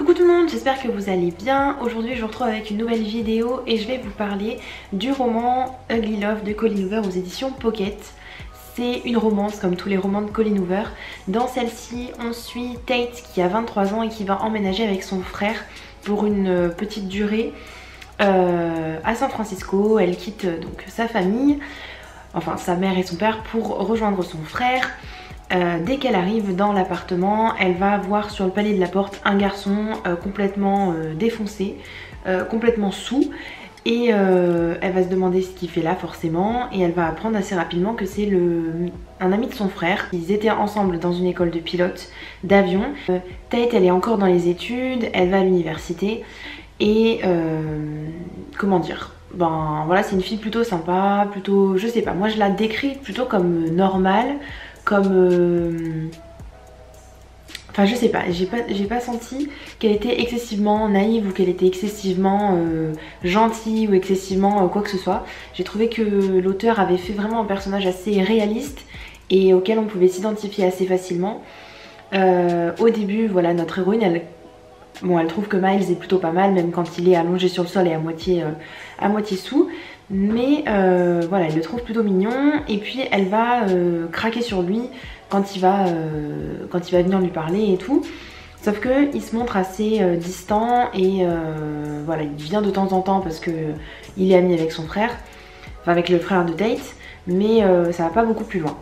Coucou tout le monde, j'espère que vous allez bien. Aujourd'hui je vous retrouve avec une nouvelle vidéo et je vais vous parler du roman Ugly Love de Colleen Hoover aux éditions Pocket. C'est une romance comme tous les romans de Colleen Hoover. Dans celle-ci on suit Tate qui a 23 ans et qui va emménager avec son frère pour une petite durée à San Francisco. Elle quitte donc sa famille, enfin sa mère et son père, pour rejoindre son frère. Dès qu'elle arrive dans l'appartement, elle va voir sur le palier de la porte un garçon complètement défoncé, complètement saoul, et elle va se demander ce qu'il fait là forcément, et elle va apprendre assez rapidement que c'est un ami de son frère. Ils étaient ensemble dans une école de pilote d'avion. Tate, elle est encore dans les études, elle va à l'université, et comment dire, ben voilà, c'est une fille plutôt sympa, plutôt, je sais pas, moi je la décris plutôt comme normale, comme enfin je sais pas, j'ai pas senti qu'elle était excessivement naïve ou qu'elle était excessivement gentille ou excessivement quoi que ce soit. J'ai trouvé que l'auteur avait fait vraiment un personnage assez réaliste et auquel on pouvait s'identifier assez facilement. Au début, voilà, notre héroïne, elle trouve que Miles est plutôt pas mal, même quand il est allongé sur le sol et à moitié sous. Mais voilà, elle le trouve plutôt mignon, et puis elle va craquer sur lui quand il va venir lui parler et tout. Sauf que il se montre assez distant et voilà, il vient de temps en temps parce que il est ami avec son frère, enfin avec le frère de Tate, mais ça va pas beaucoup plus loin.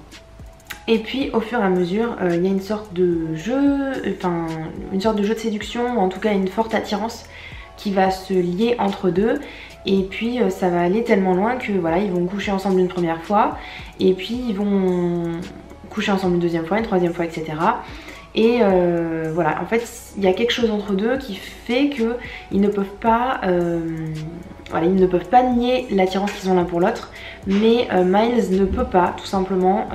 Et puis au fur et à mesure, il y a une sorte de jeu, enfin une sorte de jeu de séduction, ou en tout cas une forte attirance qui va se lier entre deux. Et puis ça va aller tellement loin que voilà, ils vont coucher ensemble une première fois, et puis ils vont coucher ensemble une deuxième fois, une troisième fois, etc. Et voilà, en fait il y a quelque chose entre deux qui fait que ils ne peuvent pas voilà, ils ne peuvent pas nier l'attirance qu'ils ont l'un pour l'autre, mais Miles ne peut pas tout simplement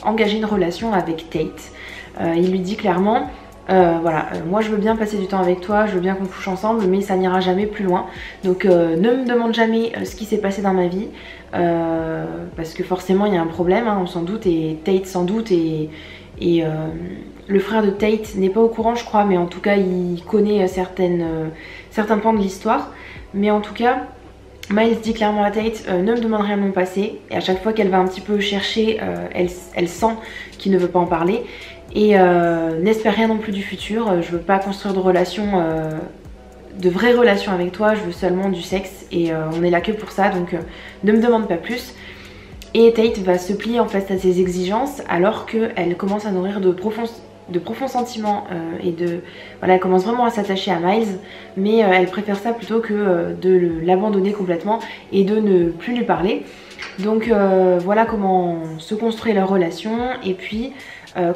engager une relation avec Tate. Il lui dit clairement voilà, moi je veux bien passer du temps avec toi, je veux bien qu'on couche ensemble, mais ça n'ira jamais plus loin. Donc ne me demande jamais ce qui s'est passé dans ma vie, parce que forcément il y a un problème, hein, on s'en doute, et Tate s'en doute, et le frère de Tate n'est pas au courant je crois, mais en tout cas il connaît certains pans de l'histoire. Mais en tout cas, Miles dit clairement à Tate ne me demande rien de mon passé, et à chaque fois qu'elle va un petit peu chercher, elle sent qu'il ne veut pas en parler. Et n'espère rien non plus du futur, je veux pas construire de relations, de vraies relations avec toi, je veux seulement du sexe, et on est là que pour ça, donc ne me demande pas plus. Et Tate va se plier en fait à ses exigences, alors qu'elle commence à nourrir de profonds sentiments, et voilà, elle commence vraiment à s'attacher à Miles, mais elle préfère ça plutôt que de l'abandonner complètement et de ne plus lui parler. Donc voilà comment se construit leur relation. Et puis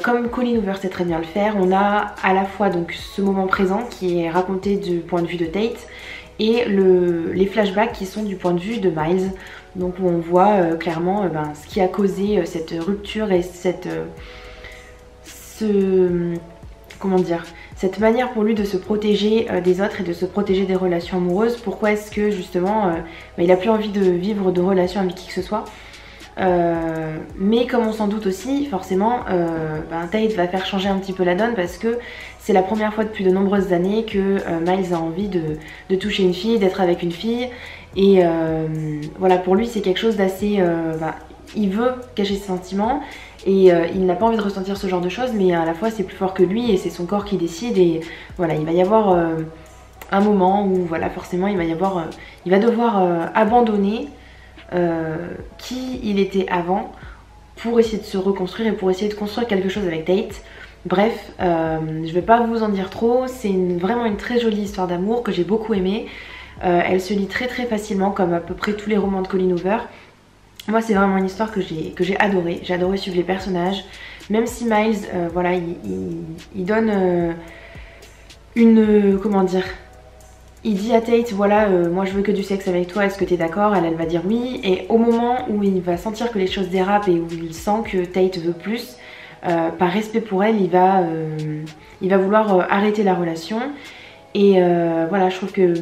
comme Colleen Hoover sait très bien le faire, on a à la fois donc ce moment présent qui est raconté du point de vue de Tate, et les flashbacks qui sont du point de vue de Miles. Donc où on voit clairement ce qui a causé cette rupture et comment dire, cette manière pour lui de se protéger des autres et de se protéger des relations amoureuses. Pourquoi est-ce que justement il a plus envie de vivre de relations avec qui que ce soit. Mais comme on s'en doute aussi, forcément Tate va faire changer un petit peu la donne, parce que c'est la première fois depuis de nombreuses années que Miles a envie de toucher une fille, d'être avec une fille, et voilà, pour lui c'est quelque chose d'assez il veut cacher ses sentiments, et il n'a pas envie de ressentir ce genre de choses, mais à la fois c'est plus fort que lui et c'est son corps qui décide. Et voilà, il va y avoir un moment où voilà, forcément il va devoir abandonner qui il était avant pour essayer de se reconstruire et pour essayer de construire quelque chose avec Tate. Bref, je vais pas vous en dire trop, c'est vraiment une très jolie histoire d'amour que j'ai beaucoup aimée. Elle se lit très très facilement, comme à peu près tous les romans de Colleen Hoover. Moi c'est vraiment une histoire que j'ai adorée. J'ai adoré suivre les personnages, même si Miles voilà, il donne comment dire, il dit à Tate voilà, moi je veux que du sexe avec toi, est-ce que t'es d'accord? Elle va dire oui, et au moment où il va sentir que les choses dérapent et où il sent que Tate veut plus, par respect pour elle, il va vouloir arrêter la relation. Et voilà, je trouve que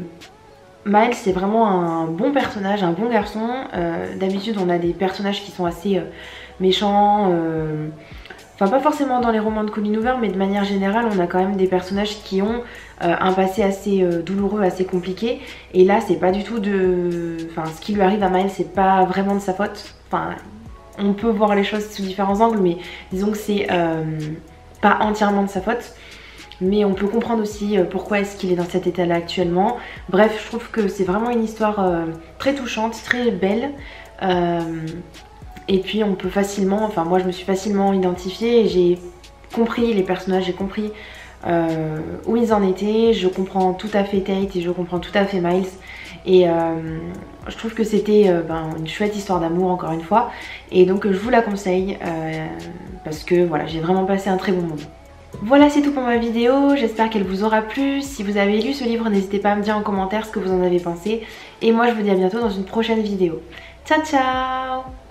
Miles c'est vraiment un bon personnage, un bon garçon. D'habitude on a des personnages qui sont assez méchants, enfin pas forcément dans les romans de Colleen Hoover, mais de manière générale on a quand même des personnages qui ont un passé assez douloureux, assez compliqué. Et là c'est pas du tout de... Enfin ce qui lui arrive à Miles c'est pas vraiment de sa faute. Enfin on peut voir les choses sous différents angles, mais disons que c'est pas entièrement de sa faute. Mais on peut comprendre aussi pourquoi est-ce qu'il est dans cet état là actuellement. Bref, je trouve que c'est vraiment une histoire très touchante, très belle. Et puis on peut facilement, enfin moi je me suis facilement identifiée et j'ai compris les personnages, j'ai compris où ils en étaient. Je comprends tout à fait Tate et je comprends tout à fait Miles. Et je trouve que c'était une chouette histoire d'amour encore une fois. Et donc je vous la conseille parce que voilà, j'ai vraiment passé un très bon moment. Voilà, c'est tout pour ma vidéo, j'espère qu'elle vous aura plu. Si vous avez lu ce livre, n'hésitez pas à me dire en commentaire ce que vous en avez pensé. Et moi je vous dis à bientôt dans une prochaine vidéo. Ciao ciao!